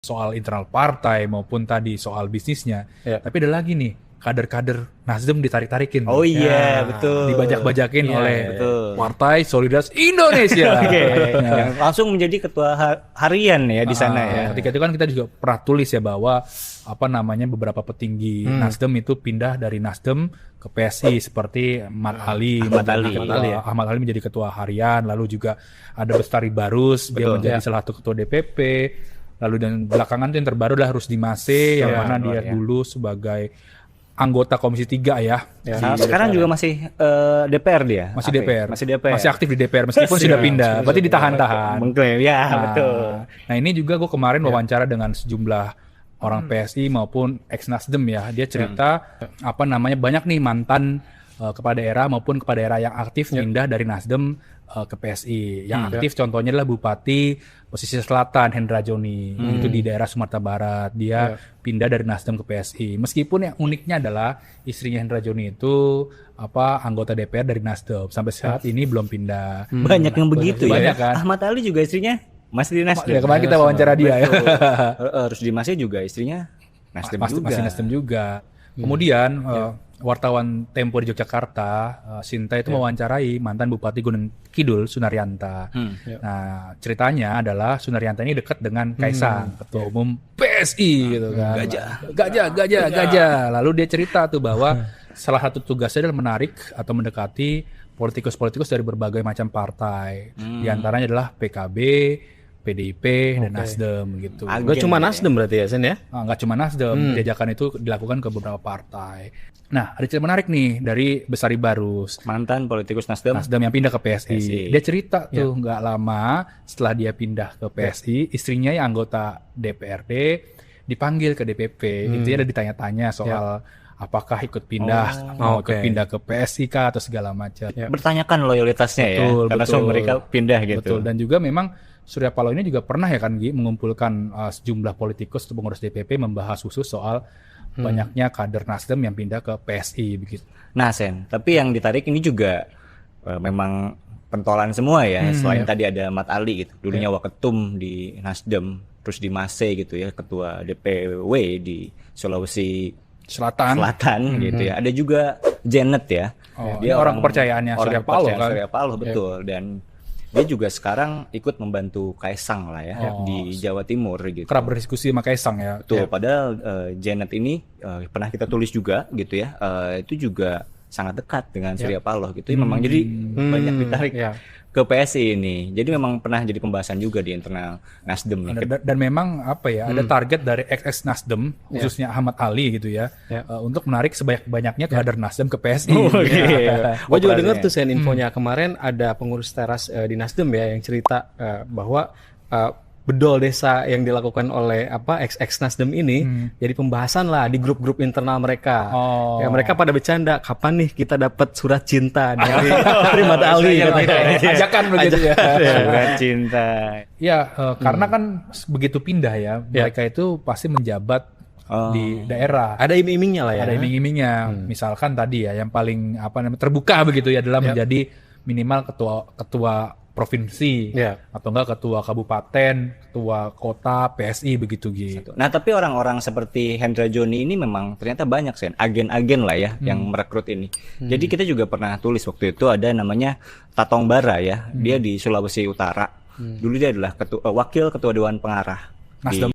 soal internal partai maupun tadi soal bisnisnya. Tapi ada lagi nih, kader-kader Nasdem ditarik-tarikin. Oh iya, betul. Dibajak-bajakin oleh betul. Partai Solidaritas Indonesia. Yang langsung menjadi ketua harian ya di sana ya. Ketika itu kan kita juga pernah tulis ya bahwa beberapa petinggi Nasdem itu pindah dari Nasdem ke PSI seperti Ahmad Ali menjadi ketua harian, lalu juga ada Bestari Barus dia menjadi salah satu ketua DPP, lalu dan belakangan itu yang terbaru adalah Rusdi Mase yang mana dia dulu sebagai anggota Komisi 3 ya. Sekarang juga masih DPR dia. Masih DPR. Masih aktif di DPR meskipun sudah pindah. Berarti ditahan-tahan. Mengklaim ya, betul. Nah, ini juga gue kemarin wawancara dengan sejumlah orang PSI maupun ex-Nasdem ya. Dia cerita banyak nih mantan kepala daerah maupun kepala daerah yang aktif pindah dari Nasdem ke PSI. Yang aktif contohnya adalah Bupati Pesisir Selatan Hendra Joni, itu di daerah Sumatera Barat. Dia pindah dari Nasdem ke PSI. Meskipun yang uniknya adalah istrinya Hendra Joni itu anggota DPR dari Nasdem. Sampai saat ini belum pindah. Banyak yang begitu ya. Banyak kan? Ahmad Ali juga istrinya masih di Nasdem. Ya, kemarin kita wawancara dia ya. Rusdi Mase juga istrinya Nasdem juga. Masih Nasdem juga. Kemudian wartawan Tempo di Yogyakarta, Sinta itu mewawancarai mantan Bupati Gunung Kidul, Sunaryanta. Nah, ceritanya adalah Sunaryanta ini dekat dengan Kaisang, Ketua Umum PSI gitu kan. Gajah. Lalu dia cerita tuh bahwa salah satu tugasnya adalah menarik atau mendekati politikus-politikus dari berbagai macam partai. Di antaranya adalah PKB, PDIP dan Nasdem gitu. Gak cuma Nasdem berarti ya, Sen ya? Nggak cuma Nasdem, jajakan itu dilakukan ke beberapa partai. Nah, ada cerita menarik nih dari Bestari Barus, mantan politikus Nasdem yang pindah ke PSI. Dia cerita tuh nggak lama setelah dia pindah ke PSI, istrinya yang anggota DPRD dipanggil ke DPP. Intinya ada ditanya-tanya soal apakah ikut pindah, ikut pindah ke PSI kah atau segala macam. Bertanyakan loyalitasnya karena mereka pindah gitu. Betul, dan juga memang Surya Paloh ini juga pernah ya kan mengumpulkan sejumlah politikus atau pengurus DPP membahas khusus soal banyaknya kader Nasdem yang pindah ke PSI begitu. Nah, Sen, tapi yang ditarik ini juga memang pentolan semua ya. Selain tadi ada Ahmad Ali gitu, dulunya waketum di Nasdem, terus di Mase gitu ya, ketua DPW di Sulawesi Selatan gitu ya. Ada juga Janet ya. Dia orang kepercayaannya Surya Paloh kan. Surya Paloh betul, dan dia juga sekarang ikut membantu Kaisang lah ya di Jawa Timur gitu. Kerap berdiskusi sama Kaisang ya. Tuh, padahal Janet ini pernah kita tulis juga gitu ya. Itu juga sangat dekat dengan Surya Paloh gitu. Memang jadi banyak ditarik ke PSI ini. Jadi memang pernah jadi pembahasan juga di internal Nasdem nih. Dan memang ada target dari ex Nasdem khususnya Ahmad Ali gitu ya, untuk menarik sebanyak-banyaknya kader Nasdem ke PSI. Gue juga dengar tuh Sen infonya kemarin ada pengurus teras di Nasdem ya yang cerita bahwa bedol desa yang dilakukan oleh ex Nasdem ini jadi pembahasan lah di grup-grup internal mereka. Ya, mereka pada bercanda, kapan nih kita dapat surat cinta dari Ahmad Ali ajakan begitu ya. Surat cinta. Ya, karena kan begitu pindah ya, mereka itu pasti menjabat di daerah. Ada iming-imingnya lah ya. Ada iming-imingnya. Misalkan tadi ya yang paling terbuka begitu ya adalah menjadi minimal ketua provinsi atau enggak ketua kabupaten, ketua kota, PSI begitu gitu. Nah, tapi orang-orang seperti Hendra Joni ini memang ternyata banyak Sen, agen-agen lah ya yang merekrut ini. Jadi kita juga pernah tulis waktu itu ada namanya Tatong Bara ya. Dia di Sulawesi Utara. Dulu dia adalah wakil ketua dewan pengarah Nasdem.